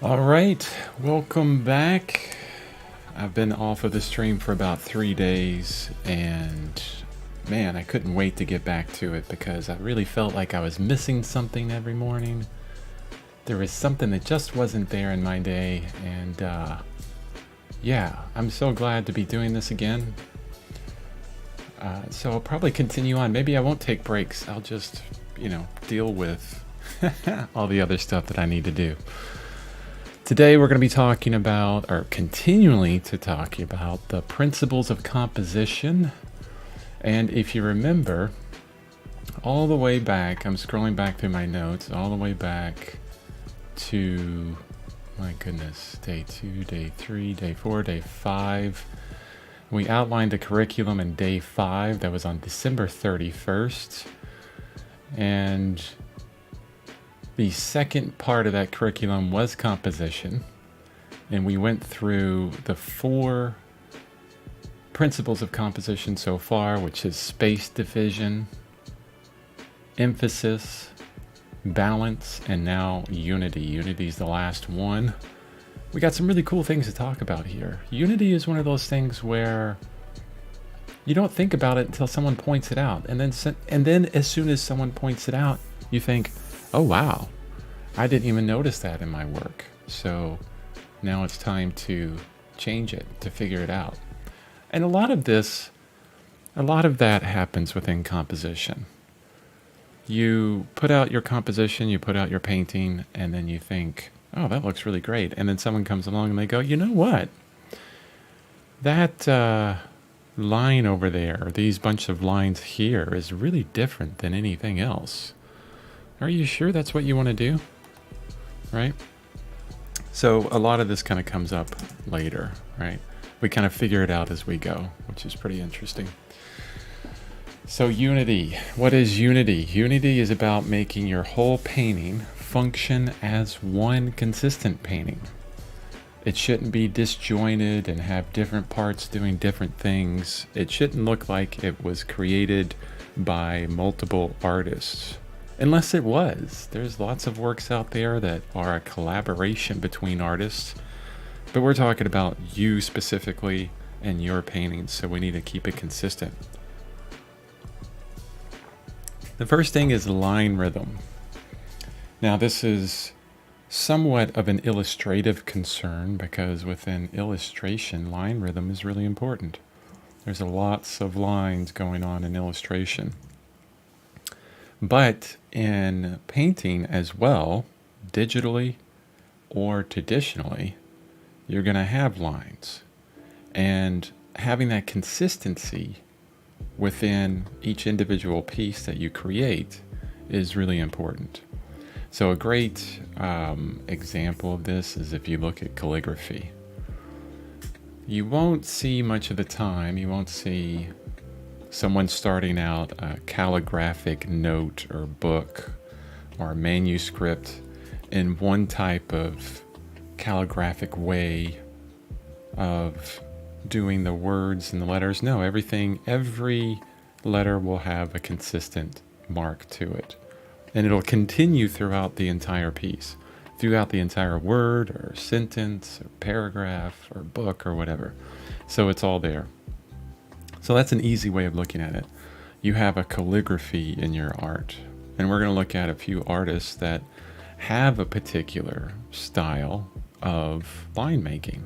All right, welcome back. I've been off of the stream for about 3 days, and man, I couldn't wait to get back to it because I really felt like I was missing something every morning. There was something that just wasn't there in my day, and yeah, I'm so glad to be doing this again. So I'll probably continue on. Maybe I won't take breaks. I'll just, deal with all the other stuff that I need to do. Today we're going to be talking about, or continually to talk about, the principles of composition. And if you remember, all the way back, I'm scrolling back through my notes, all the way back to, my goodness, day 2, day 3, day 4, day 5. We outlined a curriculum in day 5 that was on December 31st. And the second part of that curriculum was composition, and we went through the 4 principles of composition so far, which is space division, emphasis, balance, and now unity. Unity is the last one. We got some really cool things to talk about here. Unity is one of those things where you don't think about it until someone points it out, and then as soon as someone points it out, you think, oh wow, I didn't even notice that in my work. So now it's time to change it, to figure it out. And a lot of that happens within composition. You put out your composition, you put out your painting, and then you think, oh, that looks really great. And then someone comes along and they go, you know what? That line over there, or these bunch of lines here, is really different than anything else. Are you sure that's what you want to do? Right? So a lot of this kind of comes up later, right? We kind of figure it out as we go, which is pretty interesting. So unity. What is unity? Unity is about making your whole painting function as one consistent painting. It shouldn't be disjointed and have different parts doing different things. It shouldn't look like it was created by multiple artists. Unless it was. There's lots of works out there that are a collaboration between artists. But we're talking about you specifically and your paintings, so we need to keep it consistent. The first thing is line rhythm. Now this is somewhat of an illustrative concern because within illustration, line rhythm is really important. There's lots of lines going on in illustration. But in painting as well, digitally or traditionally, you're going to have lines. And having that consistency within each individual piece that you create is really important. So a great example of this is if you look at calligraphy. You won't see much of the time, you won't see someone starting out a calligraphic note or book or manuscript in one type of calligraphic way of doing the words and the letters. No, every letter will have a consistent mark to it. And it'll continue throughout the entire piece, throughout the entire word or sentence or paragraph or book or whatever. So it's all there. So that's an easy way of looking at it. You have a calligraphy in your art. And we're going to look at a few artists that have a particular style of line making.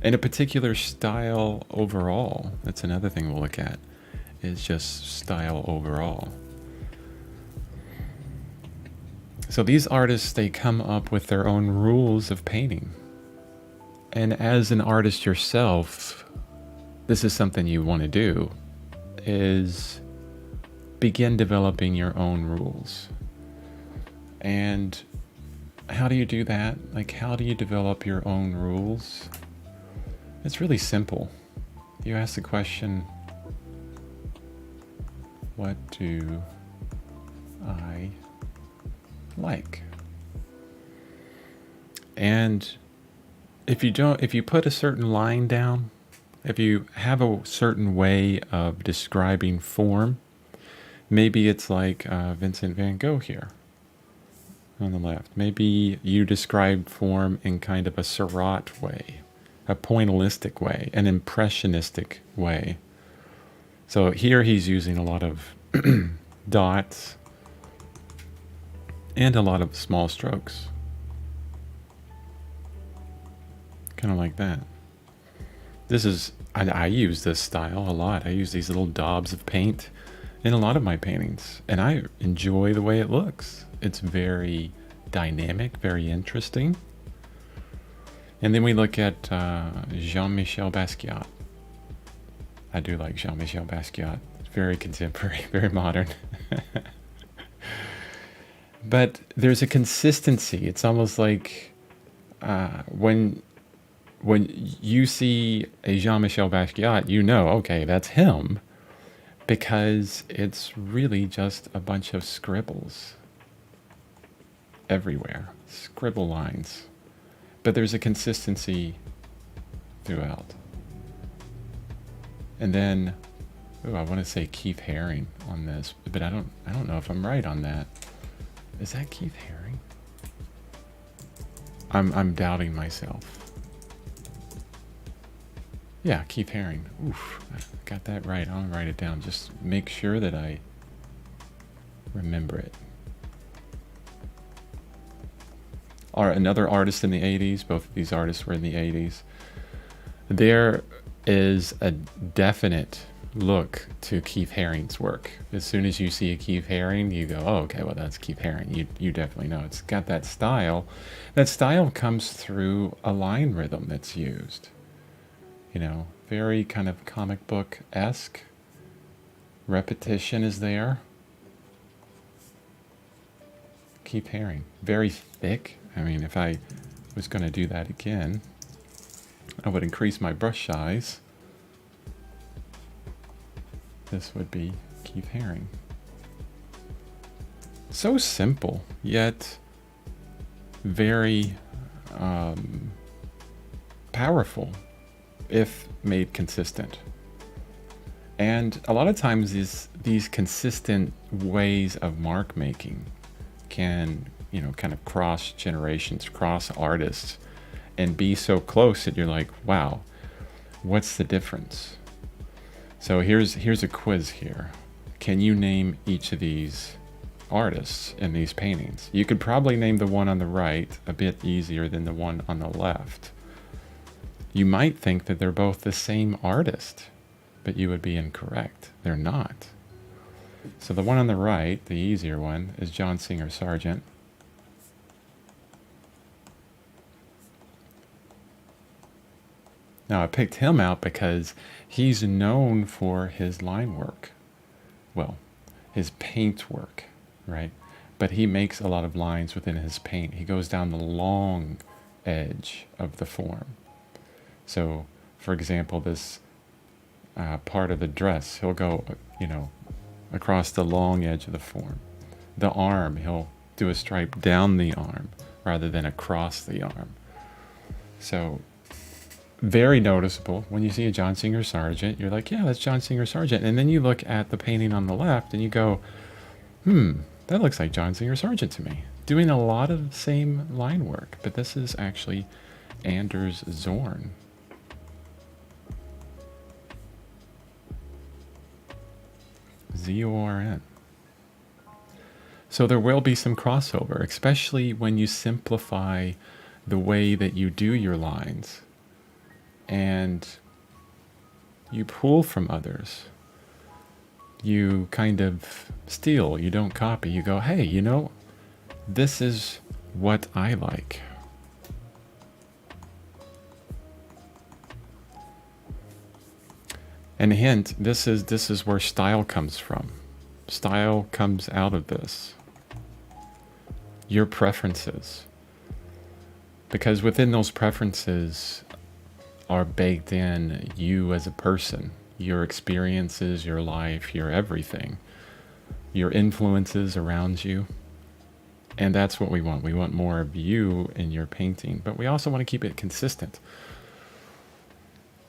And a particular style overall. That's another thing we'll look at, is just style overall. So these artists, they come up with their own rules of painting. And as an artist yourself, this is something you want to do, is begin developing your own rules. And how do you do that? Like, how do you develop your own rules? It's really simple. You ask the question, what do I like? And if you put a certain line down, if you have a certain way of describing form, maybe it's like Vincent van Gogh here. on the left. Maybe you describe form in kind of a Seurat way, a pointillistic way, an impressionistic way. So here he's using a lot of dots and a lot of small strokes. Kind of like that. This is, I use this style a lot. I use these little daubs of paint in a lot of my paintings, and I enjoy the way it looks. It's very dynamic, very interesting. And then we look at Jean-Michel Basquiat. I do like Jean-Michel Basquiat. It's very contemporary, very modern. But there's a consistency. It's almost like when you see a Jean-Michel Basquiat, you know, okay, that's him, because it's really just a bunch of scribbles everywhere, scribble lines. But there's a consistency throughout. And then, I want to say Keith Haring on this, but I don't know if I'm right on that. Is that Keith Haring? I'm doubting myself. Yeah, Keith Haring. Oof, I got that right. I'll write it down. Just make sure that I remember it. Another artist in the 80s. Both of these artists were in the 80s. There is a definite look to Keith Haring's work. As soon as you see a Keith Haring, you go, oh, okay, well, that's Keith Haring. You definitely know. It's got that style. That style comes through a line rhythm that's used. You know, very kind of comic book-esque. Repetition is there. Keith Haring. Very thick. I mean, if I was going to do that again, I would increase my brush size. This would be Keith Haring. So simple, yet very powerful if made consistent. And a lot of times these consistent ways of mark making can, you know, kind of cross generations, cross artists, and be so close that you're like, wow, what's the difference? So here's a quiz here. Can you name each of these artists in these paintings? You could probably name the one on the right a bit easier than the one on the left. You might think that they're both the same artist, but you would be incorrect. They're not. So the one on the right, the easier one, is John Singer Sargent. Now I picked him out because he's known for his line work. Well, his paint work, right? But he makes a lot of lines within his paint. He goes down the long edge of the form. So, for example, this part of the dress, he'll go, you know, across the long edge of the form. The arm, he'll do a stripe down the arm rather than across the arm. So, very noticeable. When you see a John Singer Sargent, you're like, yeah, that's John Singer Sargent. And then you look at the painting on the left and you go, that looks like John Singer Sargent to me. Doing a lot of same line work, but this is actually Anders Zorn. Z-O-R-N. So there will be some crossover, especially when you simplify the way that you do your lines and you pull from others. You kind of steal, you don't copy. You go, hey, you know, this is what I like. And hint, this is where style comes from. Style comes out of this. Your preferences. Because within those preferences are baked in you as a person, your experiences, your life, your everything, your influences around you. And that's what we want. We want more of you in your painting, but we also want to keep it consistent.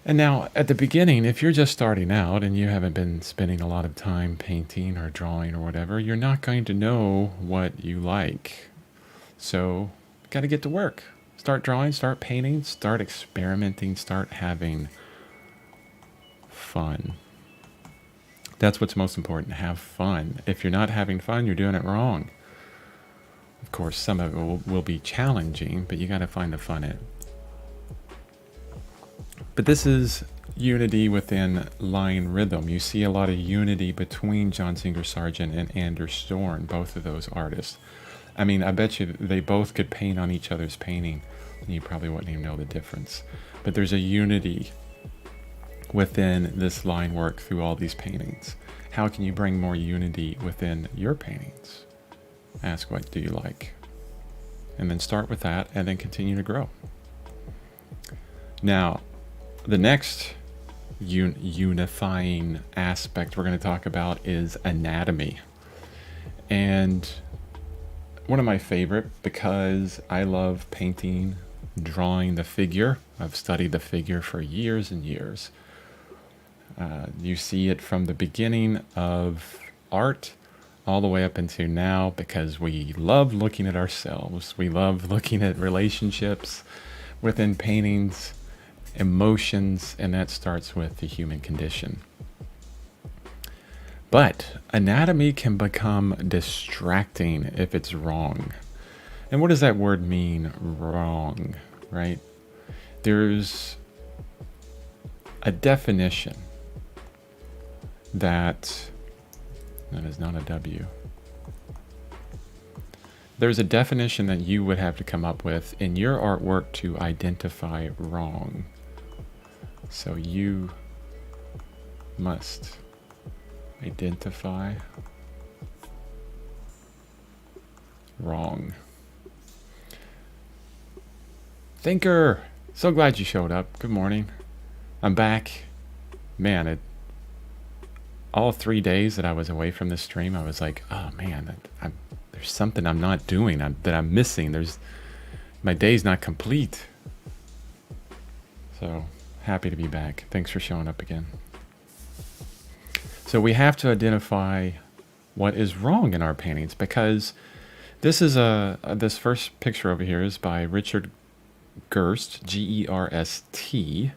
And now, at the beginning, if you're just starting out and you haven't been spending a lot of time painting or drawing or whatever, you're not going to know what you like. So, got to get to work. Start drawing, start painting, start experimenting, start having fun. That's what's most important, have fun. If you're not having fun, you're doing it wrong. Of course, some of it will be challenging, but you got to find the fun in it. But this is unity within line rhythm. You see a lot of unity between John Singer Sargent and Anders Storm, both of those artists. I mean, I bet you they both could paint on each other's painting, and you probably wouldn't even know the difference. But there's a unity within this line work through all these paintings. How can you bring more unity within your paintings? Ask, what do you like? And then start with that, and then continue to grow. Now, the next unifying aspect we're going to talk about is anatomy. And one of my favorite, because I love painting, drawing the figure. I've studied the figure for years and years. You see it from the beginning of art all the way up into now, because we love looking at ourselves. We love looking at relationships within paintings, emotions, and that starts with the human condition. But anatomy can become distracting if it's wrong. And what does that word mean, wrong, right? There's a definition that is not a W. There's a definition that you would have to come up with in your artwork to identify wrong. So you must identify wrong. Thinker, so glad you showed up. Good morning. I'm back. Man, all 3 days that I was away from this stream, I was like, oh man, there's something I'm not doing, that I'm missing. My day's not complete. So happy to be back. Thanks for showing up again. So we have to identify what is wrong in our paintings, because this is this first picture over here is by Richard Gerst, Gerst.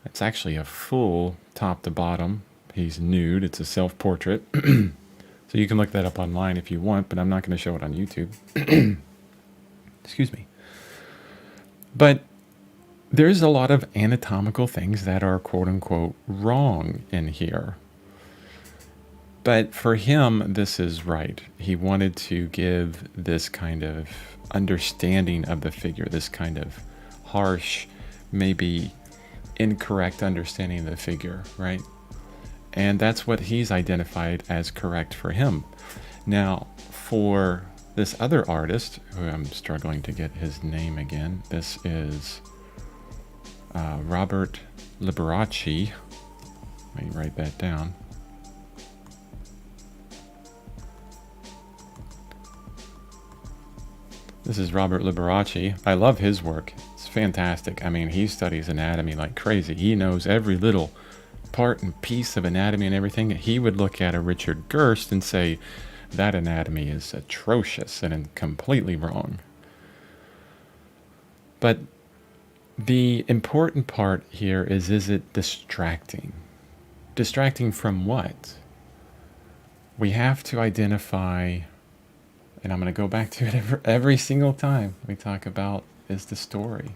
It's actually a full top to bottom. He's nude. It's a self-portrait. So you can look that up online if you want, but I'm not going to show it on YouTube. Excuse me. But there's a lot of anatomical things that are quote-unquote wrong in here. But for him, this is right. He wanted to give this kind of understanding of the figure, this kind of harsh, maybe incorrect understanding of the figure, right? And that's what he's identified as correct for him. Now, for this other artist, who I'm struggling to get his name again, this is Robert Liberace. Let me write that down. This is Robert Liberace. I love his work. It's fantastic. I mean, he studies anatomy like crazy. He knows every little part and piece of anatomy and everything. He would look at a Richard Gerst and say, that anatomy is atrocious and completely wrong. But the important part here is it distracting? Distracting from what? We have to identify, and I'm going to go back to it every single time we talk about, is the story.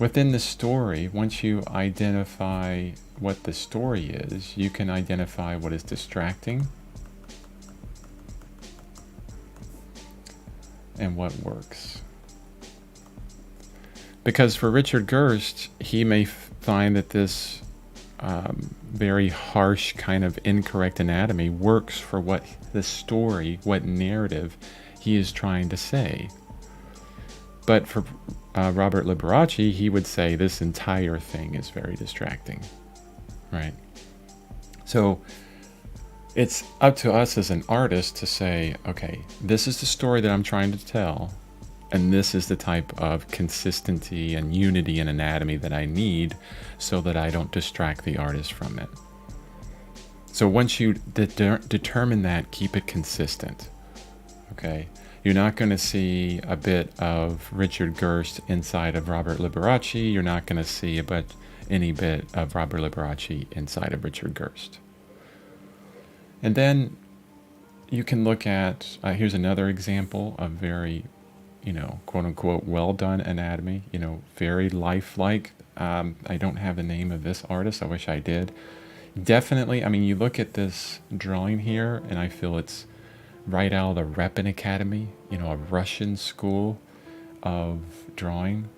Within the story, once you identify what the story is, you can identify what is distracting and what works. Because for Richard Gerst, he may find that this very harsh kind of incorrect anatomy works for what the story, what narrative he is trying to say. But for Robert Liberace, he would say this entire thing is very distracting, right? So it's up to us as an artist to say, okay, this is the story that I'm trying to tell, and this is the type of consistency and unity in anatomy that I need so that I don't distract the artist from it. So once you determine that, keep it consistent, Okay, you're not going to see a bit of Richard Gerst inside of Robert Liberace. You're not going to see any bit of Robert Liberace inside of Richard Gerst. And then you can look at, here's another example of very, quote unquote, well done anatomy, very lifelike. I don't have the name of this artist. I wish I did. Definitely, I mean, you look at this drawing here, and I feel it's right out of the Repin Academy, a Russian school of drawing.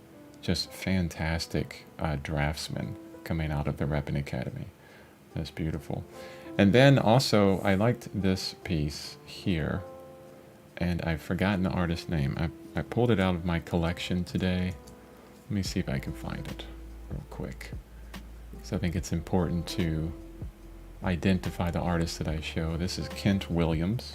Just fantastic draftsmen coming out of the Repin Academy. That's beautiful. And then also, I liked this piece here, and I've forgotten the artist's name. I pulled it out of my collection today. Let me see if I can find it real quick. So I think it's important to identify the artist that I show. This is Kent Williams.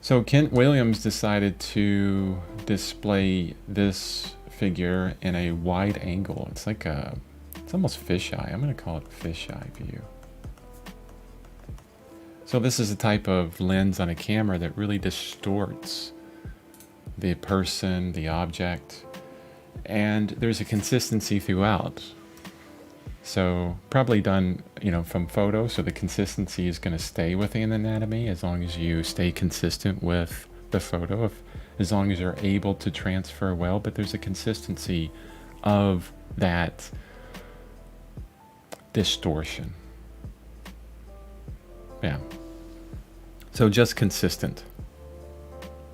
So Kent Williams decided to display this figure in a wide angle. It's like it's almost fisheye. I'm going to call it fisheye view. So this is a type of lens on a camera that really distorts the person, the object, and there's a consistency throughout. So probably done, from photo, so the consistency is going to stay within the anatomy as long as you stay consistent with the photo, as long as you're able to transfer well, but there's a consistency of that distortion. Yeah. So just consistent.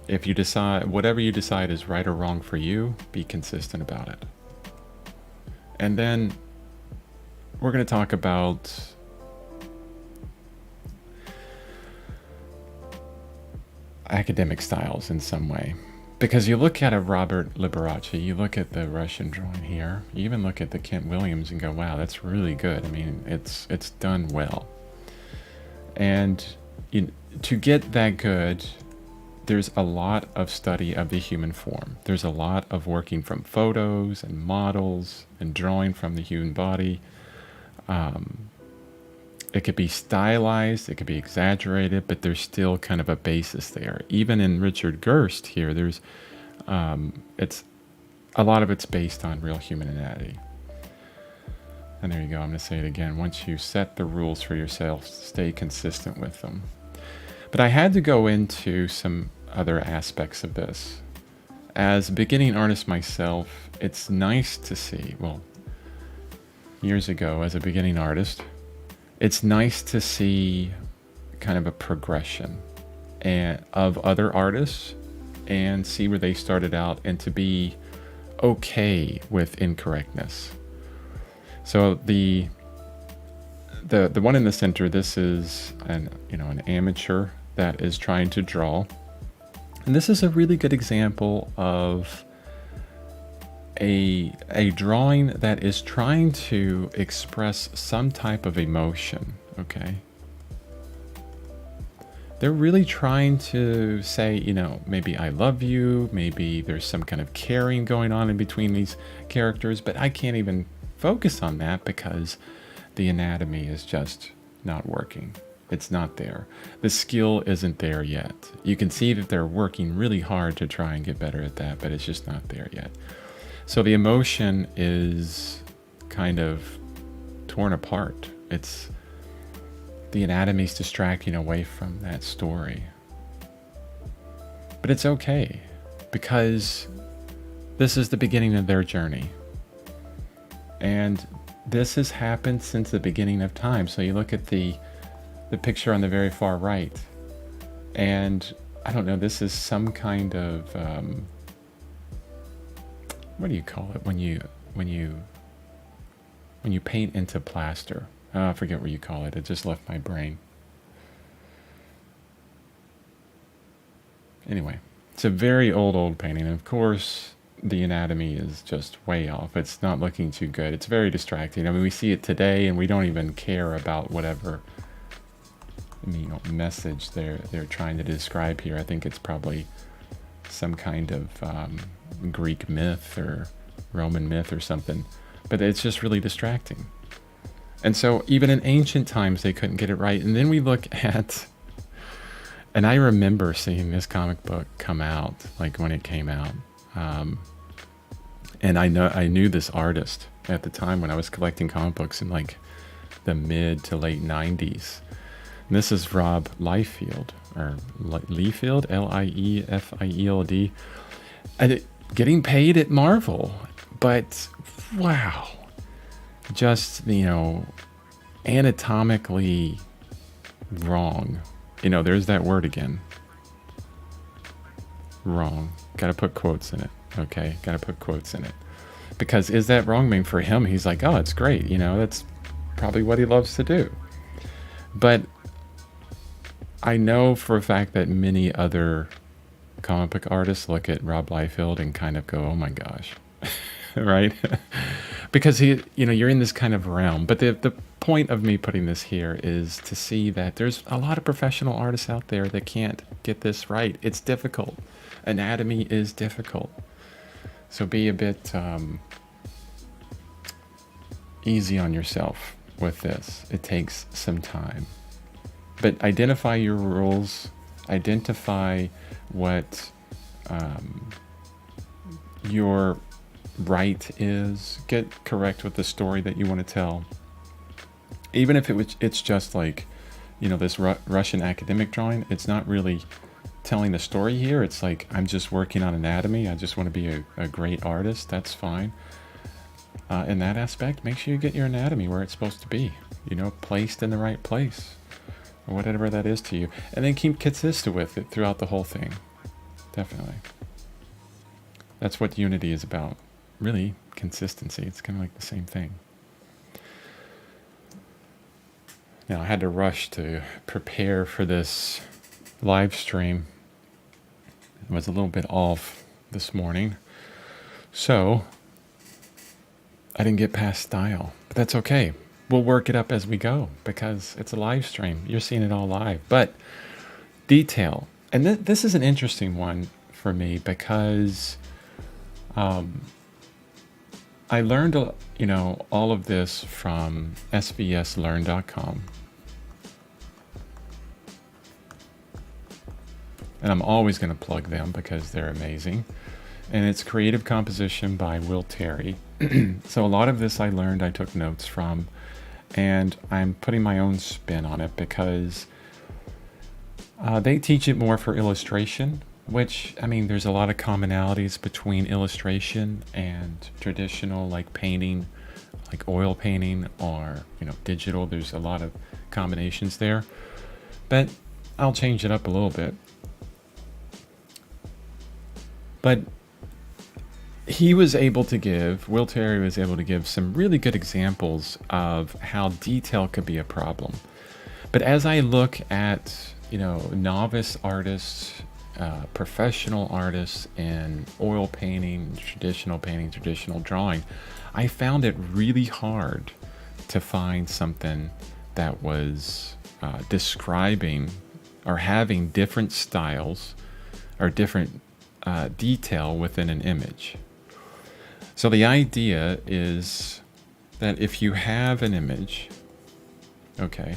If you decide, whatever you decide is right or wrong for you, be consistent about it. And then we're going to talk about academic styles in some way. Because you look at a Robert Liberace, you look at the Russian drawing here, you even look at the Kent Williams and go, wow, that's really good. I mean, it's done well. And to get that good, there's a lot of study of the human form. There's a lot of working from photos and models and drawing from the human body. It could be stylized, it could be exaggerated, but there's still kind of a basis there. Even in Richard Gerst here, there's it's a lot of it's based on real human anatomy. And there you go. I'm going to say it again. Once you set the rules for yourself, stay consistent with them. But I had to go into some other aspects of this. As a beginning artist myself, it's nice to see, well, years ago as a beginning artist, it's nice to see kind of a progression of other artists and see where they started out and to be okay with incorrectness. So the one in the center, this is an amateur that is trying to draw. And this is a really good example of a drawing that is trying to express some type of emotion, okay? They're really trying to say, maybe I love you, maybe there's some kind of caring going on in between these characters, but I can't even focus on that because the anatomy is just not working. It's not there. The skill isn't there yet. You can see that they're working really hard to try and get better at that, but it's just not there yet. So the emotion is kind of torn apart. It's the anatomy's distracting away from that story. But it's okay because this is the beginning of their journey. And this has happened since the beginning of time. So you look at the picture on the very far right, and I don't know, this is some kind of what do you call it when you paint into plaster? I forget what you call it. It just left my brain. Anyway, it's a very old painting, and of course the anatomy is just way off. It's not looking too good. It's very distracting. I mean, we see it today and we don't even care about whatever message they're trying to describe here. I think it's probably some kind of Greek myth or Roman myth or something, but it's just really distracting. And so even in ancient times, they couldn't get it right. And then we look at, and I remember seeing this comic book come out, like when it came out. And I knew this artist at the time when I was collecting comic books in like the mid to late 90s. And this is Rob Liefeld, or Liefeld, Liefeld. And getting paid at Marvel. But wow. Just, anatomically wrong. There's that word again. Wrong. Got to put quotes in it. Okay, got to put quotes in it. Because is that wrong? I mean, for him, he's like, oh, it's great. That's probably what he loves to do. But I know for a fact that many other comic book artists look at Rob Liefeld and kind of go, oh my gosh. Right? Because you're in this kind of realm. But the point of me putting this here is to see that there's a lot of professional artists out there that can't get this right. It's difficult. Anatomy is difficult. So be a bit easy on yourself with this. It takes some time. But identify your rules. Identify what your right is. Get correct with the story that you want to tell. Even if it's just like, this Russian academic drawing, it's not really telling the story here. It's like, I'm just working on anatomy. I just want to be a great artist. That's fine. In that aspect, make sure you get your anatomy where it's supposed to be, placed in the right place, or whatever that is to you. And then keep consistent with it throughout the whole thing. Definitely. That's what Unity is about. Really, consistency. It's kind of like the same thing. Now, I had to rush to prepare for this live stream. I was a little bit off this morning. So, I didn't get past style. But that's okay. We'll work it up as we go because it's a live stream. You're seeing it all live. But detail. And this is an interesting one for me because I learned, all of this from svslearn.com. And I'm always going to plug them because they're amazing. And it's Creative Composition by Will Terry. So a lot of this I took notes from, and I'm putting my own spin on it because they teach it more for illustration, which, there's a lot of commonalities between illustration and traditional, like painting, like oil painting or, digital. There's a lot of combinations there. But I'll change it up a little bit. But Will Terry was able to give some really good examples of how detail could be a problem. But as I look at, novice artists, professional artists in oil painting, traditional drawing, I found it really hard to find something that was describing or having different styles or different detail within an image. So the idea is that if you have an image, okay,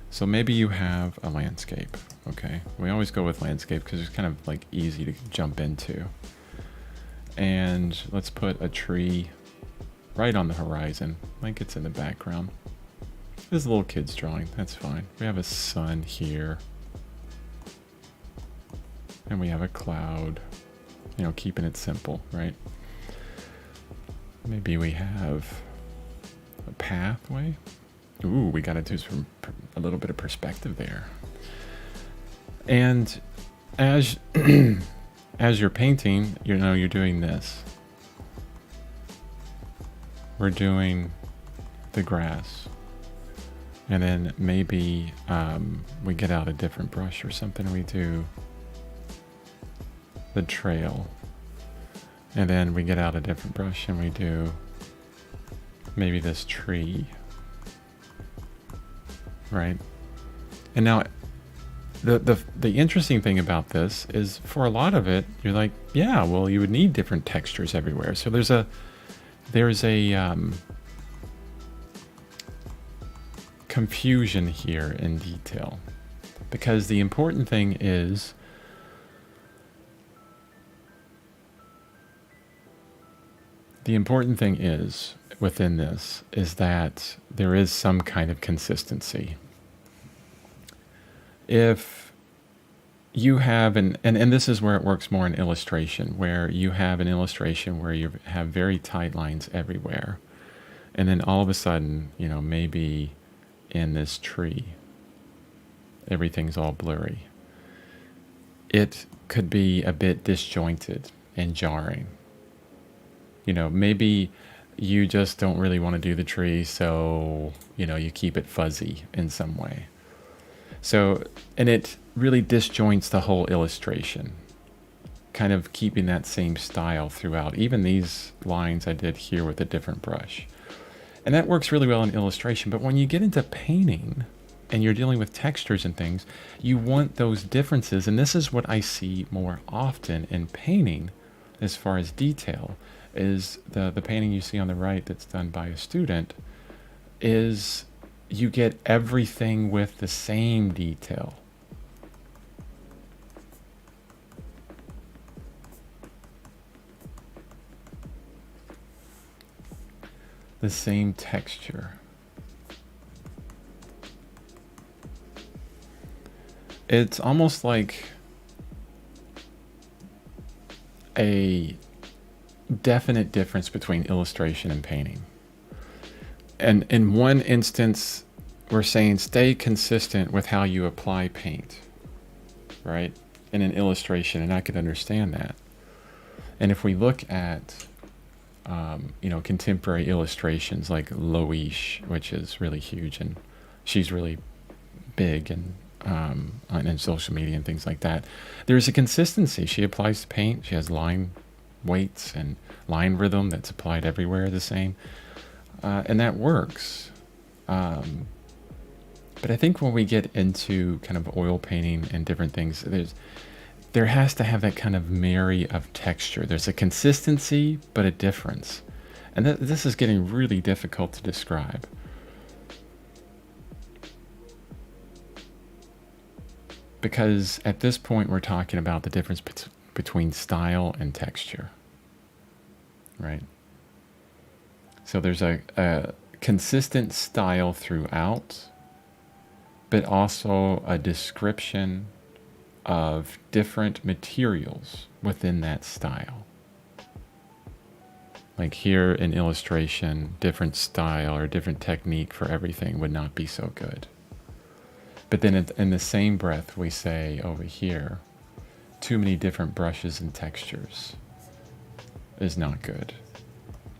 so maybe you have a landscape, okay? We always go with landscape because it's kind of like easy to jump into. And let's put a tree right on the horizon, like it's in the background. This is a little kid's drawing, that's fine. We have a sun here. And we have a cloud, keeping it simple, right? Maybe we have a pathway. Ooh, we got to do a little bit of perspective there. And as you're painting, you're doing this. We're doing the grass. And then maybe we get out a different brush or something. We do the trail. And then we get out a different brush and we do maybe this tree. Right? And now the interesting thing about this is for a lot of it, you're like, yeah, well, you would need different textures everywhere. So there's a confusion here in detail, because the important thing is within this is that there is some kind of consistency. If you have and this is where it works more in illustration, where you have an illustration where you have very tight lines everywhere, and then all of a sudden, maybe in this tree, everything's all blurry. It could be a bit disjointed and jarring. Maybe you just don't really want to do the tree, so, you keep it fuzzy in some way. So, and it really disjoints the whole illustration, kind of keeping that same style throughout. Even these lines I did here with a different brush. And that works really well in illustration, but when you get into painting and you're dealing with textures and things, you want those differences. And this is what I see more often in painting as far as detail, is the painting you see on the right that's done by a student, is you get everything with the same detail. The same texture. It's almost like a definite difference between illustration and painting. And in one instance, we're saying stay consistent with how you apply paint, right? In an illustration, and I could understand that. And if we look at, contemporary illustrations like Loish, which is really huge, and she's really big and on social media and things like that, there's a consistency. She applies to paint. She has line weights and line rhythm that's applied everywhere the same. And that works. But I think when we get into kind of oil painting and different things, there has to have that kind of marry of texture. There's a consistency, but a difference. And this is getting really difficult to describe. Because at this point, we're talking about the difference between style and texture, right? So there's a consistent style throughout, but also a description of different materials within that style. Like here in illustration, different style or different technique for everything would not be so good. But then in the same breath, we say over here, too many different brushes and textures is not good.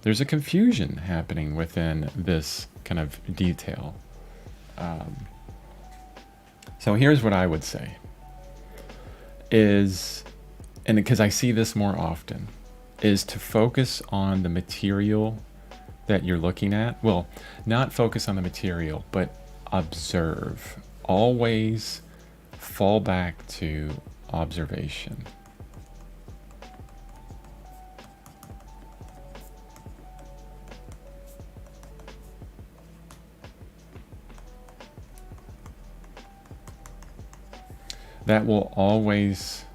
There's a confusion happening within this kind of detail. So here's what I would say is, and because I see this more often, is to focus on the material that you're looking at. Well, not focus on the material, but observe. Always fall back to observation. That will always,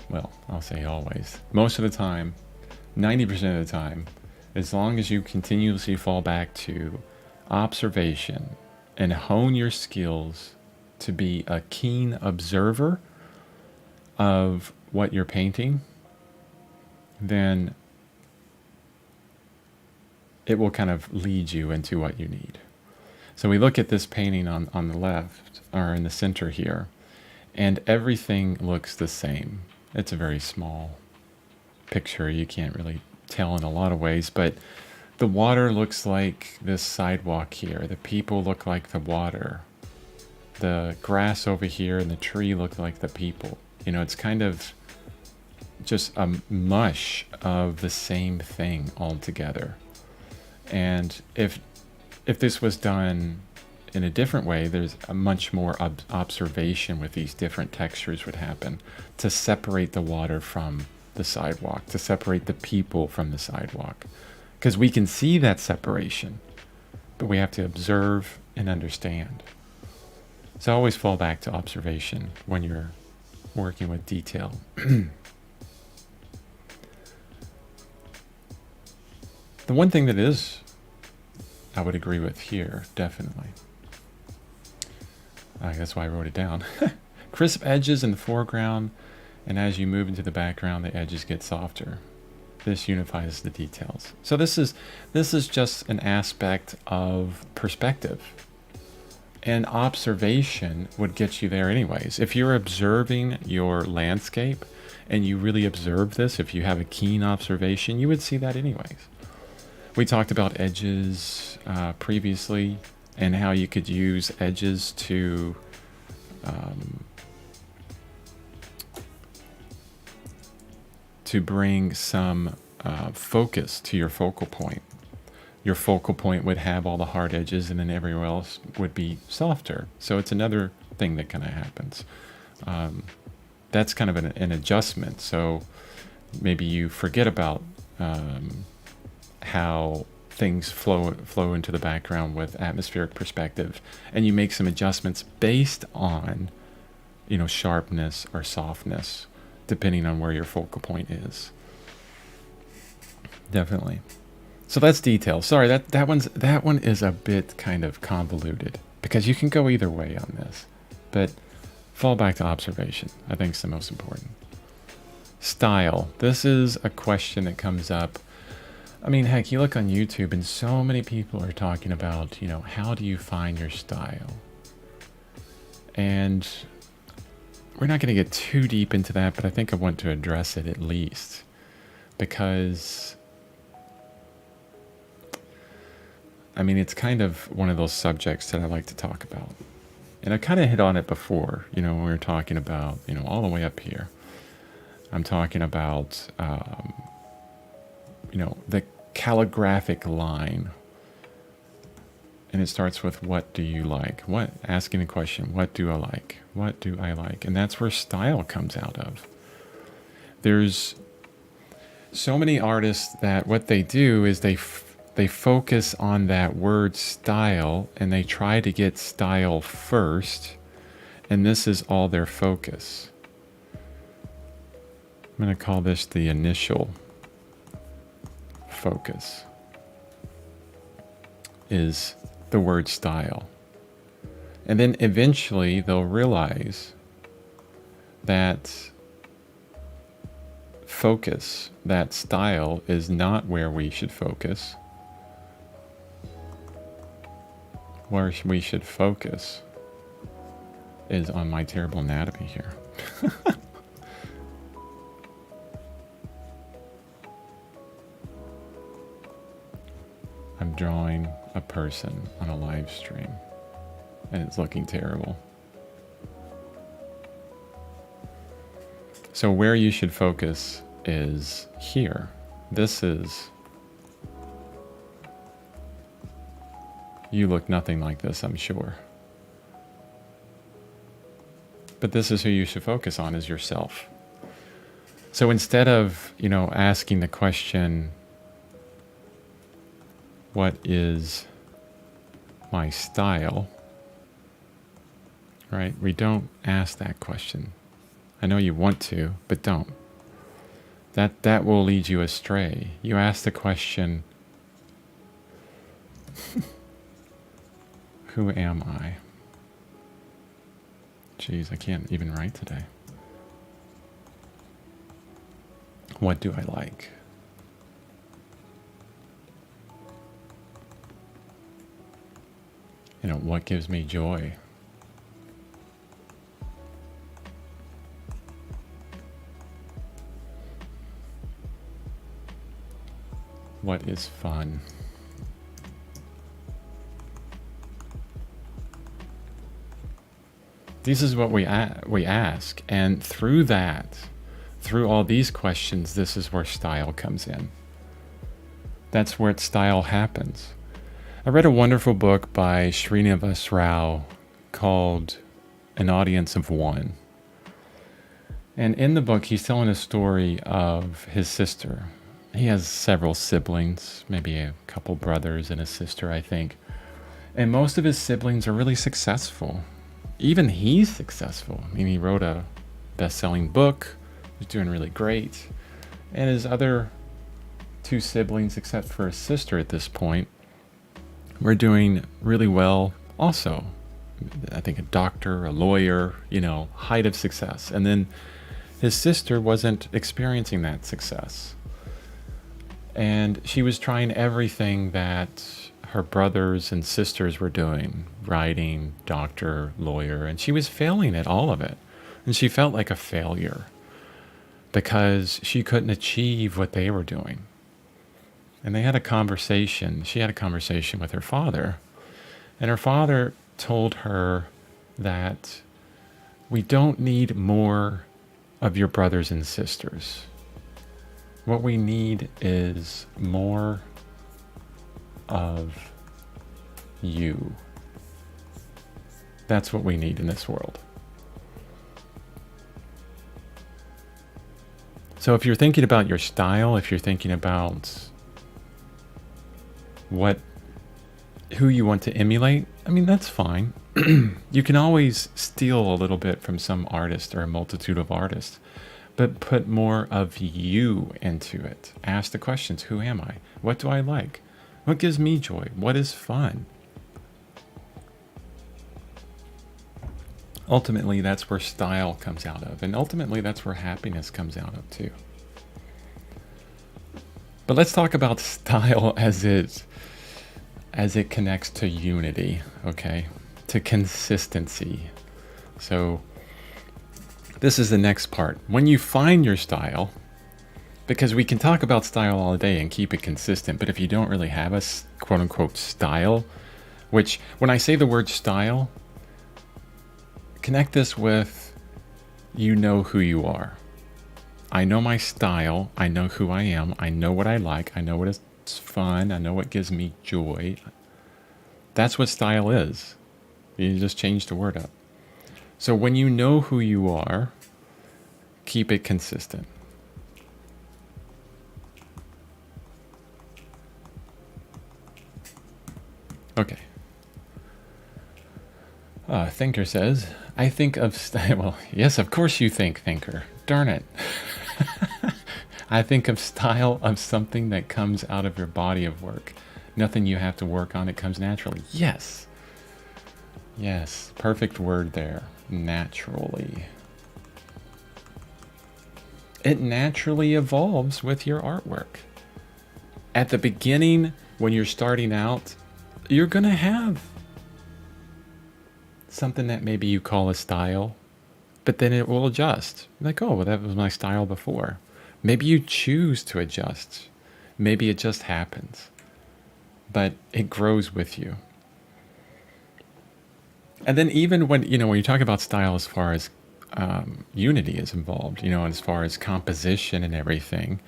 well, I'll say always, most of the time, 90% of the time, as long as you continuously fall back to observation and hone your skills to be a keen observer of what you're painting, then it will kind of lead you into what you need. So we look at this painting on the left, or in the center here, and everything looks the same. It's a very small picture. You can't really tell in a lot of ways, but the water looks like this sidewalk here. The people look like the water. The grass over here and the tree look like the people. It's kind of just a mush of the same thing all together. And if this was done in a different way, there's a much more observation with these different textures would happen to separate the water from the sidewalk, to separate the people from the sidewalk. Because we can see that separation, but we have to observe and understand. So always fall back to observation when you're working with detail. The one thing that is, I would agree with here, definitely. That's why I wrote it down. Crisp edges in the foreground, and as you move into the background, the edges get softer. This unifies the details. So this is just an aspect of perspective. And observation would get you there anyways. If you're observing your landscape and you really observe this, if you have a keen observation, you would see that anyways. We talked about edges previously and how you could use edges to bring some focus to your focal point. Your focal point would have all the hard edges and then everywhere else would be softer. So it's another thing that kind of happens. That's kind of an adjustment. So maybe you forget about how things flow into the background with atmospheric perspective, and you make some adjustments based on, sharpness or softness, depending on where your focal point is. Definitely. So that's detail. Sorry, that one is a bit kind of convoluted because you can go either way on this, but fall back to observation. I think is the most important. Style. This is a question that comes up. I mean, heck, you look on YouTube and so many people are talking about, how do you find your style? And we're not going to get too deep into that, but I think I want to address it at least because it's kind of one of those subjects that I like to talk about. And I kind of hit on it before, when we were talking about, all the way up here. I'm talking about, the calligraphic line. And it starts with, what do you like? Asking the question, what do I like? What do I like? And that's where style comes out of. There's so many artists that what they do is they focus on that word style and they try to get style first, and this is all their focus. I'm going to call this the initial focus, is the word style. And then eventually they'll realize that focus, that style, is not where we should focus. Where we should focus is on my terrible anatomy here. I'm drawing a person on a live stream and it's looking terrible. So where you should focus is here. This is... You look nothing like this, I'm sure. But this is who you should focus on, is yourself. So instead of, asking the question, what is my style? Right? We don't ask that question. I know you want to, but don't. That will lead you astray. You ask the question, who am I? Jeez, I can't even write today. What do I like? What gives me joy? What is fun? This is what we ask, and through all these questions, this is where style comes in. That's where style happens. I read a wonderful book by Srinivas Rao called An Audience of One. And in the book, he's telling a story of his sister. He has several siblings, maybe a couple brothers and a sister, I think. And most of his siblings are really successful. Even he's successful. I mean, he wrote a best-selling book. He's doing really great. And his other two siblings, except for his sister at this point, were doing really well also. I think a doctor, a lawyer, height of success. And then his sister wasn't experiencing that success. And she was trying everything that her brothers and sisters were doing, writing, doctor, lawyer, and she was failing at all of it. And she felt like a failure because she couldn't achieve what they were doing. And they had a conversation. She had a conversation with her father. And her father told her that we don't need more of your brothers and sisters. What we need is more of you. That's what we need in this world. So if you're thinking about your style, if you're thinking about who you want to emulate, I mean, that's fine. You can always steal a little bit from some artist or a multitude of artists, but put more of you into it. Ask the questions. Who am I? What do I like? What gives me joy? What is fun? Ultimately, that's where style comes out of. And ultimately, that's where happiness comes out of too. But let's talk about style as it connects to unity, okay? To consistency. So this is the next part. When you find your style, because we can talk about style all day and keep it consistent, but if you don't really have a quote-unquote style, which when I say the word style, connect this with you know who you are. I know my style. I know who I am. I know what I like. I know what is fun. I know what gives me joy. That's what style is. You just change the word up. So when you know who you are, keep it consistent. Okay. Thinker says, I think of style. Well, yes, of course you think, Thinker. Darn it. I think of style of something that comes out of your body of work. Nothing you have to work on. It comes naturally. Yes. Yes. Perfect word there. Naturally. It naturally evolves with your artwork. At the beginning, when you're starting out, you're going to have something that maybe you call a style, but then it will adjust. Like, oh, well, that was my style before. Maybe you choose to adjust. Maybe it just happens. But it grows with you. And then even when you talk about style as far as unity is involved, and as far as composition and everything,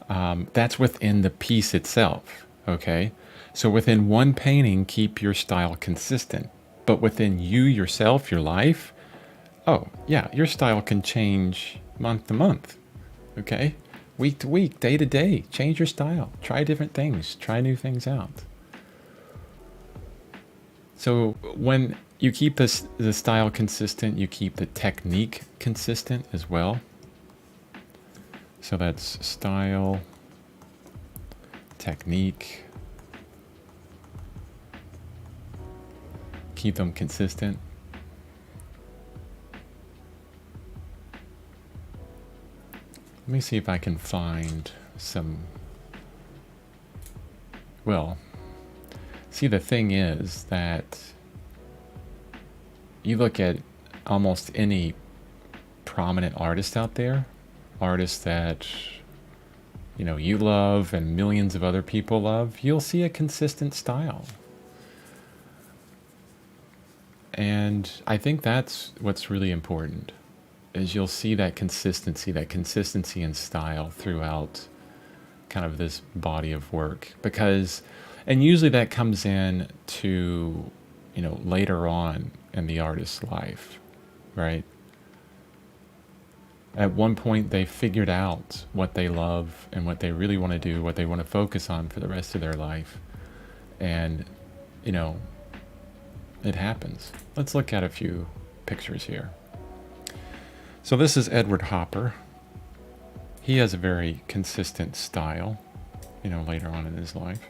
that's within the piece itself, okay? So within one painting, keep your style consistent. But within you, yourself, your life, oh, yeah, your style can change month to month, okay? Week to week, day to day, change your style. Try different things. Try new things out. So when you keep the style consistent, you keep the technique consistent as well. So that's style, technique. Keep them consistent. Let me see if I can find some. Well, see, the thing is that you look at almost any prominent artist out there, artists that you love and millions of other people love, you'll see a consistent style. And I think that's what's really important, is you'll see that consistency in style throughout kind of this body of work. And usually that comes in to, later on in the artist's life, right? At one point they figured out what they love and what they really want to do, what they want to focus on for the rest of their life. And, it happens. Let's look at a few pictures here. So this is Edward Hopper. He has a very consistent style, you know, later on in his life.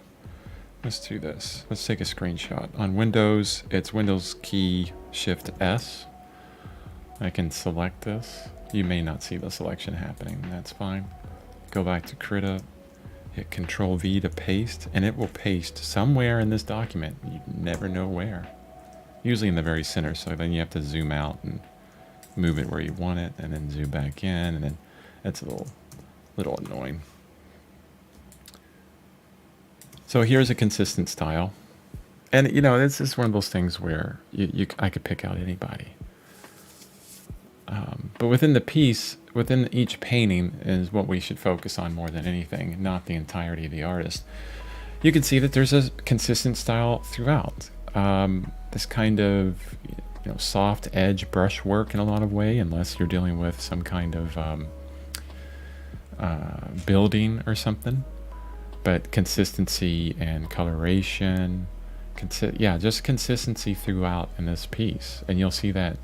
Let's do this. Let's take a screenshot. On Windows, it's Windows key Shift S. I can select this. You may not see the selection happening. That's fine. Go back to Krita, hit Control V to paste, and it will paste somewhere in this document. You never know where. Usually in the very center, so then you have to zoom out and move it where you want it, and then zoom back in, and then that's a little annoying. So here's a consistent style. And, you know, this is one of those things where I could pick out anybody. But within the piece, within each painting is what we should focus on more than anything, not the entirety of the artist. You can see that there's a consistent style throughout. This kind of, you know, soft edge brushwork in a lot of way, unless you're dealing with some kind of building or something. But consistency and coloration, just consistency throughout in this piece, and you'll see that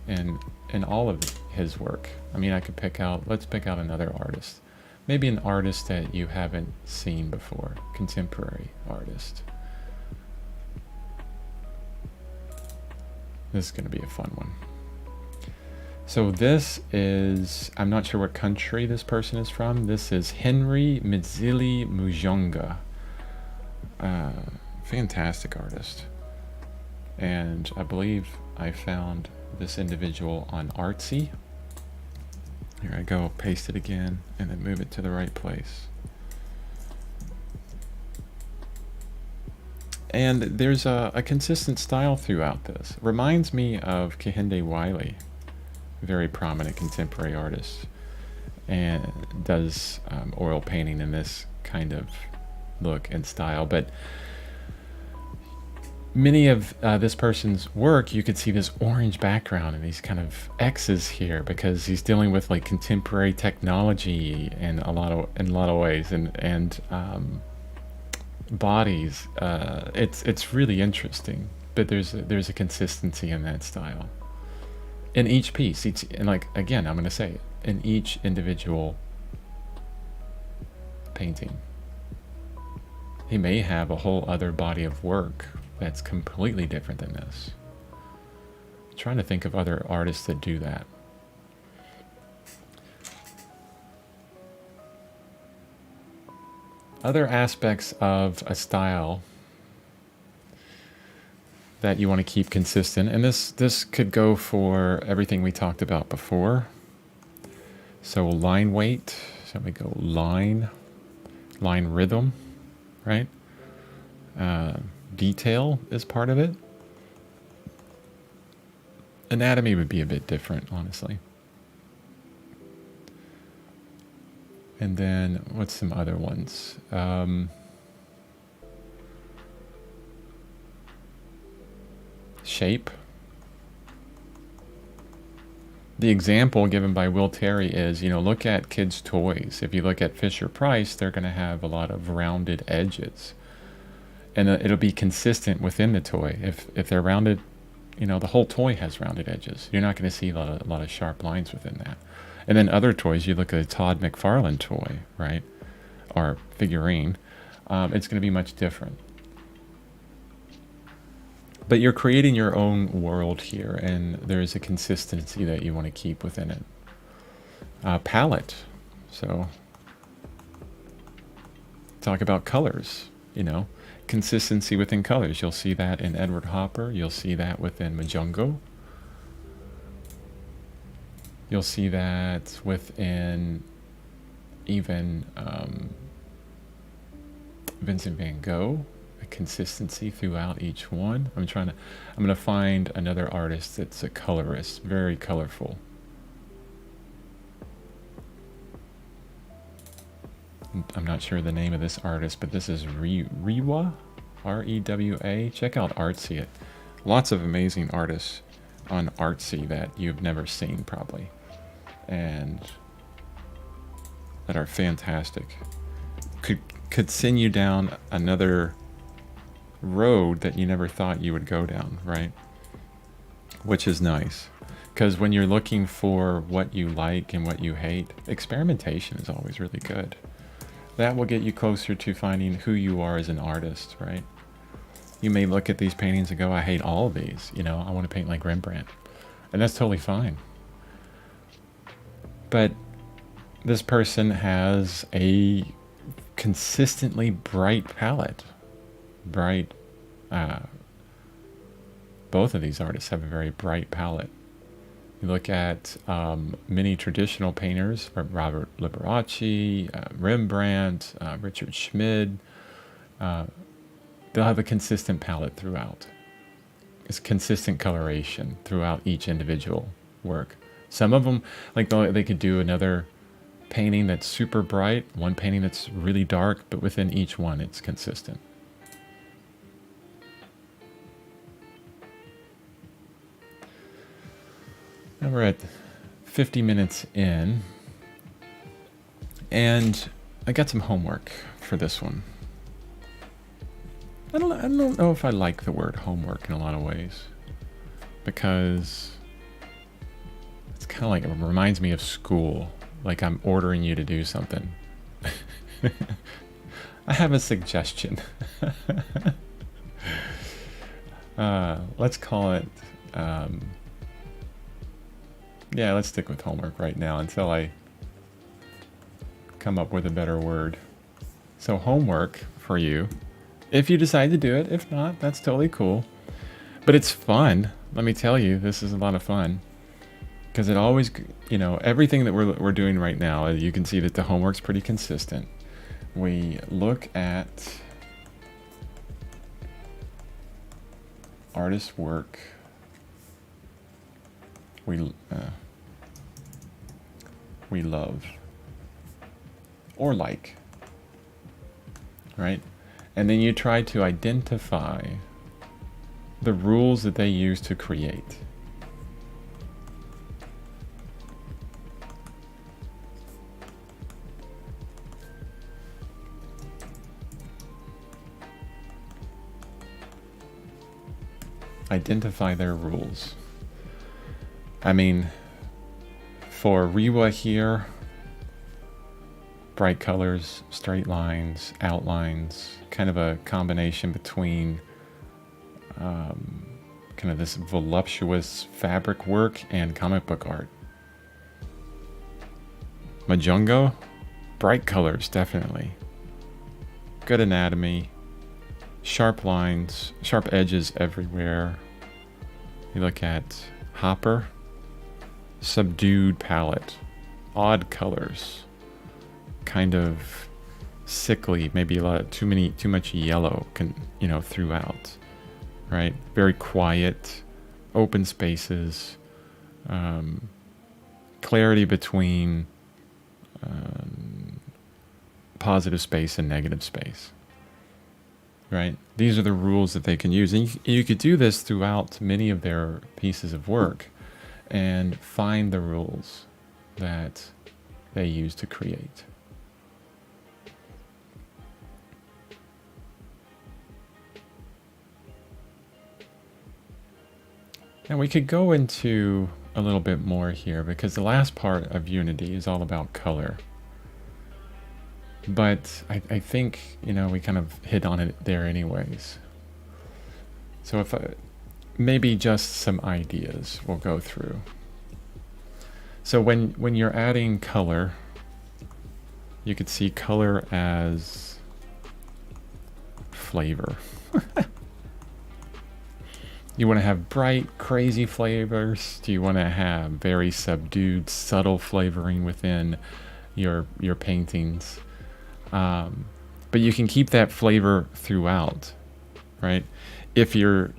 in all of his work. I mean, let's pick out another artist, maybe an artist that you haven't seen before, contemporary artist. This is going to be a fun one. So this is, I'm not sure what country this person is from. This is Henry Mzili Mujonga. Fantastic artist. And I believe I found this individual on Artsy. Here I go, paste it again, and then move it to the right place. And there's a consistent style throughout this. Reminds me of Kehinde Wiley, very prominent contemporary artist, and does oil painting in this kind of look and style. But many of this person's work, you could see this orange background and these kind of X's here because he's dealing with like contemporary technology in a lot of ways, and bodies. It's really interesting, but there's a consistency in that style in each piece. And like, again, I'm going to say it, in each individual painting. He may have a whole other body of work that's completely different than this. I'm trying to think of other artists that do that. Other aspects of a style that you want to keep consistent, and this could go for everything we talked about before. So line weight, so we go line rhythm, right? Detail is part of it. Anatomy would be a bit different, honestly. And then what's some other ones? Shape. The example given by Will Terry is, look at kids' toys. If you look at Fisher-Price, they're going to have a lot of rounded edges. And it'll be consistent within the toy. If they're rounded, the whole toy has rounded edges. You're not going to see a lot of sharp lines within that. And then other toys, you look at a Todd McFarlane toy, right? Or figurine. It's going to be much different. But you're creating your own world here, and there's a consistency that you want to keep within it. Palette. So, talk about colors, Consistency within colors. You'll see that in Edward Hopper. You'll see that within Mujongo. You'll see that within even Vincent van Gogh. A consistency throughout each one. I'm going to find another artist that's a colorist, very colorful. I'm not sure the name of this artist, but this is Rewa, R-E-W-A. Check out Artsy. Lots of amazing artists on Artsy that you've never seen probably, and that are fantastic. Could send you down another road that you never thought you would go down, right? Which is nice. Because when you're looking for what you like and what you hate, experimentation is always really good. That will get you closer to finding who you are as an artist, right? You may look at these paintings and go, I hate all of these. You know, I want to paint like Rembrandt. And that's totally fine. But this person has a consistently bright palette. Bright, both of these artists have a very bright palette. You look at many traditional painters, Robert Liberace, Rembrandt, Richard Schmid. They'll have a consistent palette throughout. It's consistent coloration throughout each individual work. Some of them, like they could do another painting that's super bright, one painting that's really dark, but within each one it's consistent. Now we're at 50 minutes in, and I got some homework for this one. I don't know if I like the word homework in a lot of ways, because it's kind of like, it reminds me of school, like I'm ordering you to do something. I have a suggestion. Let's call it, yeah, let's stick with homework right now until I come up with a better word. So homework for you, if you decide to do it. If not, that's totally cool. But it's fun. Let me tell you, this is a lot of fun. Because it always, you know, everything that we're doing right now, you can see that the homework's pretty consistent. We look at artist work. We love or like, right? And then you try to identify the rules that they use to create. Identify their rules. I mean, for Rewa here, bright colors, straight lines, outlines, kind of a combination between kind of this voluptuous fabric work and comic book art. Majongo, bright colors, definitely. Good anatomy, sharp lines, sharp edges everywhere. You look at Hopper, subdued palette, odd colors, kind of sickly, maybe too much yellow, throughout, right? Very quiet, open spaces, clarity between positive space and negative space, right? These are the rules that they can use, and you could do this throughout many of their pieces of work and find the rules that they use to create. And we could go into a little bit more here, because the last part of Unity is all about color. But I think, we kind of hit on it there anyways. So if maybe just some ideas we'll go through. So when you're adding color, you could see color as flavor. You want to have bright, crazy flavors? Do you want to have very subdued, subtle flavoring within your paintings? But you can keep that flavor throughout, right? If you're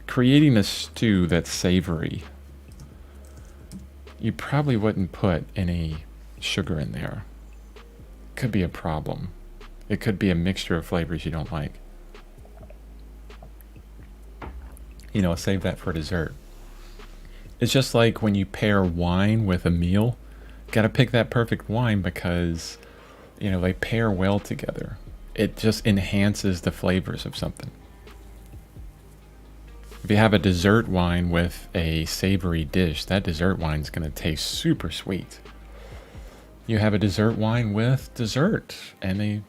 creating a stew that's savory, you probably wouldn't put any sugar in there. Could be a problem. It could be a mixture of flavors you don't like. Save that for dessert. It's just like when you pair wine with a meal. Got to pick that perfect wine because, they pair well together. it just enhances the flavors of something. If you have a dessert wine with a savory dish, that dessert wine is going to taste super sweet. You have a dessert wine with dessert, and they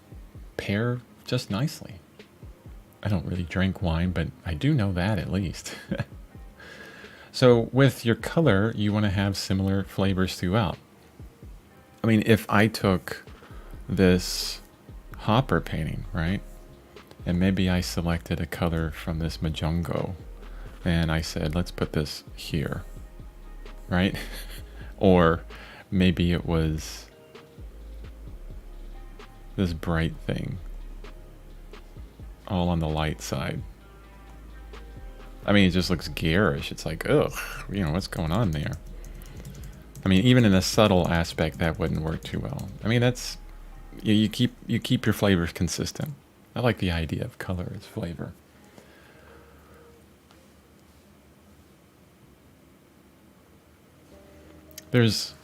pair just nicely. I don't really drink wine, but I do know that at least. So with your color, you want to have similar flavors throughout. I mean, if I took this hopper painting, right? And maybe I selected a color from this Majongo, and I said, let's put this here, right? Or maybe it was this bright thing, all on the light side. I mean, it just looks garish. It's like, ugh, you know, what's going on there? I mean, even in a subtle aspect, that wouldn't work too well. I mean, that's, you keep your flavors consistent. I like the idea of color as flavor. There's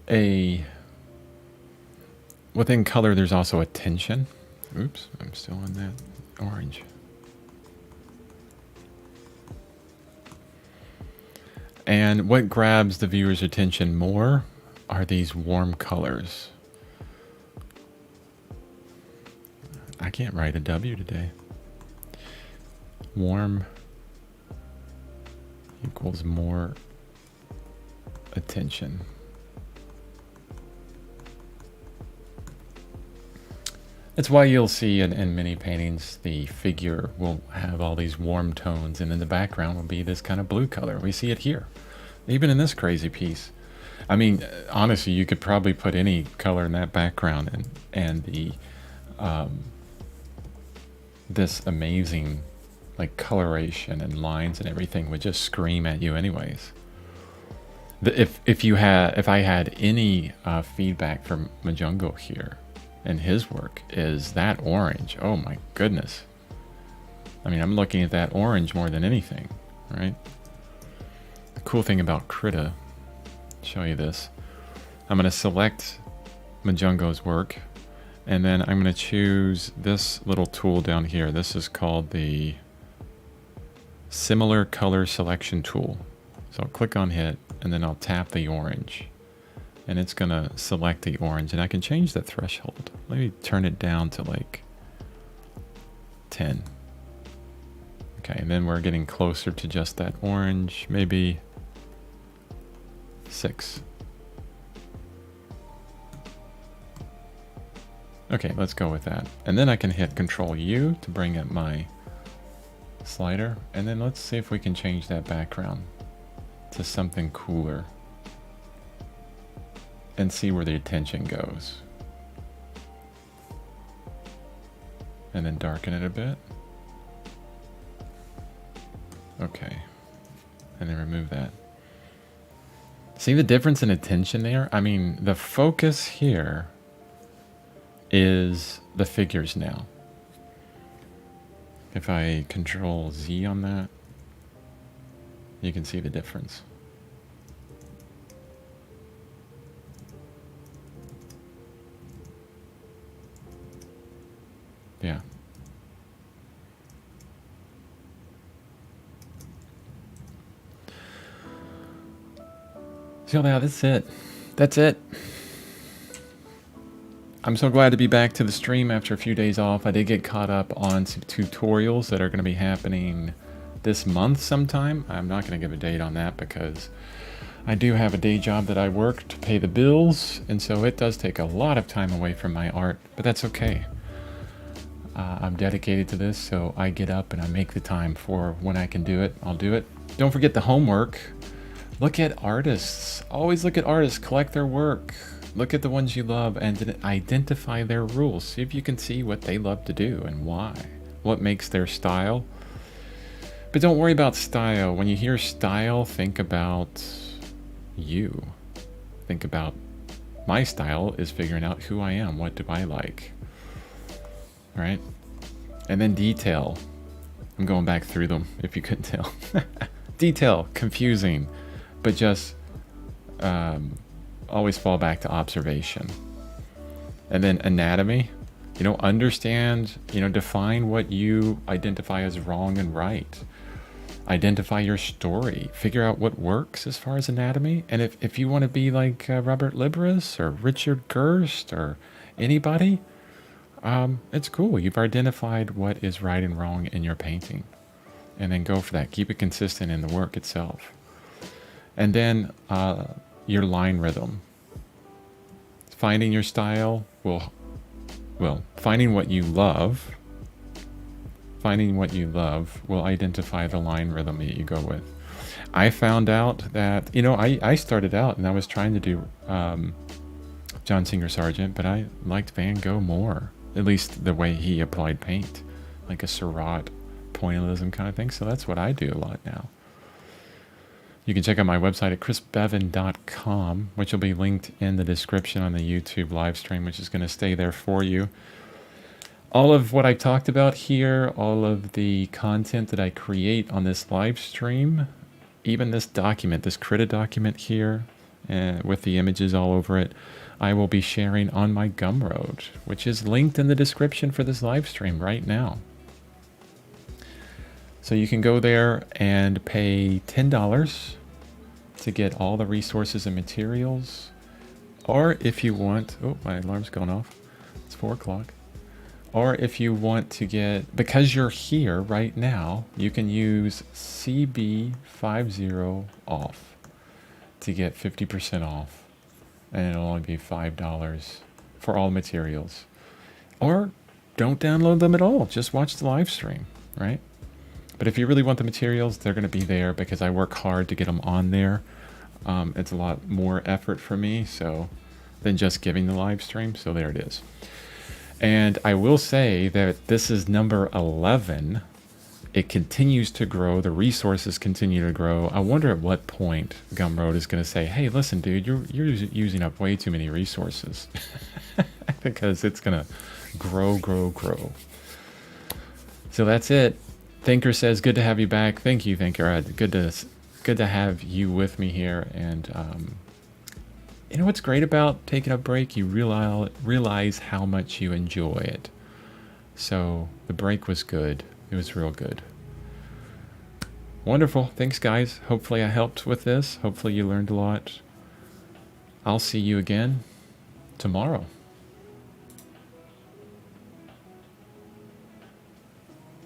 within color, there's also a tension. Oops, I'm still on that orange. And what grabs the viewer's attention more are these warm colors. I can't write a W today. Warm equals more attention. That's why you'll see in many paintings the figure will have all these warm tones, and in the background will be this kind of blue color. We see it here, even in this crazy piece. I mean, honestly, you could probably put any color in that background, and the this amazing like coloration and lines and everything would just scream at you anyways. If I had any feedback from Majongo here and his work, is that orange. Oh my goodness. I mean, I'm looking at that orange more than anything, right? The cool thing about Krita, show you this. I'm going to select Majongo's work, and then I'm going to choose this little tool down here. This is called the Similar Color Selection Tool. So I'll click on hit, and then I'll tap the orange, and it's going to select the orange, and I can change the threshold. Let me turn it down to like 10. Okay, and then we're getting closer to just that orange, maybe 6. Okay, let's go with that. And then I can hit Control U to bring up my slider, and then let's see if we can change that background to something cooler and see where the attention goes. And then darken it a bit. Okay, and then remove that. See the difference in attention there? I mean, the focus here is the figures now. If I Control Z on that, you can see the difference. Yeah. So now that's it. That's it. I'm so glad to be back to the stream after a few days off. I did get caught up on some tutorials that are going to be happening this month sometime. I'm not going to give a date on that because I do have a day job that I work to pay the bills, and so it does take a lot of time away from my art, but that's okay. I'm dedicated to this, so I get up and I make the time for when I can do it. I'll do it. Don't forget the homework. Look at artists. Always look at artists. Collect their work. Look at the ones you love and identify their rules. See if you can see what they love to do and why. What makes their style. But don't worry about style. When you hear style, think about you. Think about my style is figuring out who I am. What do I like? Right? And then detail. I'm going back through them if you couldn't tell. Detail, confusing, but just always fall back to observation. And then anatomy. Understand, define what you identify as wrong and right. Identify your story. Figure out what works as far as anatomy. And if you want to be like Robert Libras or Richard Gerst or anybody, it's cool. You've identified what is right and wrong in your painting. And then go for that. Keep it consistent in the work itself. And then your line rhythm. Finding your style finding what you love will identify the line rhythm that you go with. I found out that, I started out and I was trying to do John Singer Sargent, but I liked Van Gogh more, at least the way he applied paint, like a Seurat pointillism kind of thing. So that's what I do a lot now. You can check out my website at chrisbevan.com, which will be linked in the description on the YouTube live stream, which is going to stay there for you. All of what I talked about here, all of the content that I create on this live stream, even this document, this Krita document here, with the images all over it, I will be sharing on my Gumroad, which is linked in the description for this live stream right now. So you can go there and pay $10 to get all the resources and materials. Or if you want, oh, my alarm's going off. It's 4 o'clock. Or if you want to get, because you're here right now, you can use CB50 off to get 50% off. And it'll only be $5 for all materials. Or don't download them at all. Just watch the live stream, right? But if you really want the materials, they're going to be there because I work hard to get them on there. It's a lot more effort for me than just giving the live stream. So there it is. And I will say that this is number 11. It continues to grow. The resources continue to grow. I wonder at what point Gumroad is going to say, hey, listen, dude, you're using up way too many resources. Because it's going to grow. So that's it. Thinker says, good to have you back. Thank you, Thinker. Good to have you with me here. And you know what's great about taking a break? You realize how much you enjoy it. So the break was good. It was real good. Wonderful. Thanks, guys. Hopefully I helped with this. Hopefully you learned a lot. I'll see you again tomorrow.